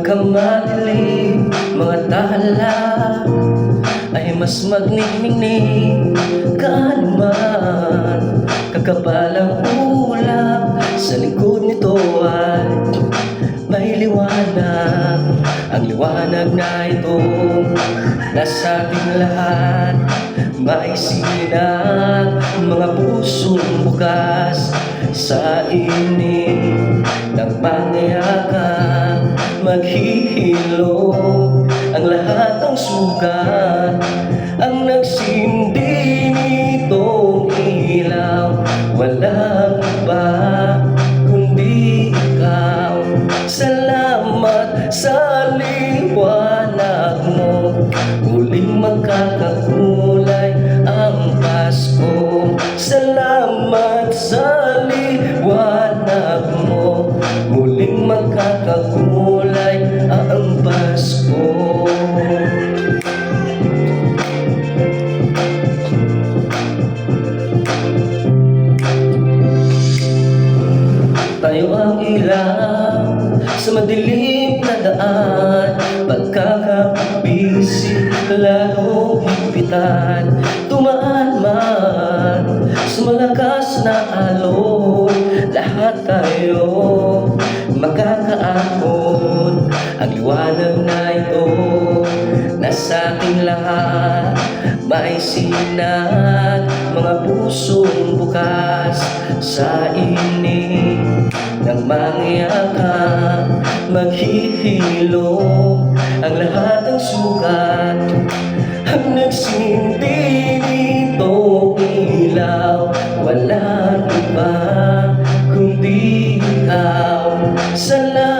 pagkamadilim, mga tala ay mas magningning ka naman. Kakapalang ulap sa likod nito ay may liwanag. Ang liwanag na ito nasa ating lahat, may sinag, mga pusong bukas sa init ng pangyayakan. Maghihilom ang lahat ng sugat, ang nagsindi nitong ilaw. Walang iba kundi ikaw. Salamat sa liwanag mo, muling magkakakulay ang Pasko. Salamat sa liwanag mo, muling magkakakulay ang Pasko. Tayo ang ilaw sa madilim na daan, pagkakabisi lalong higpitan. Tumaan man sa malakas na alon, lahat tayo magkakaahon. Ang liwanag na ito nasa ating lahat, may sinag, mga pusong bukas sa init ng mangyayakan. Maghihilom ang lahat ng sugat, ang nagsindi nitong ilaw. Walang iba kundi ikaw. Salamat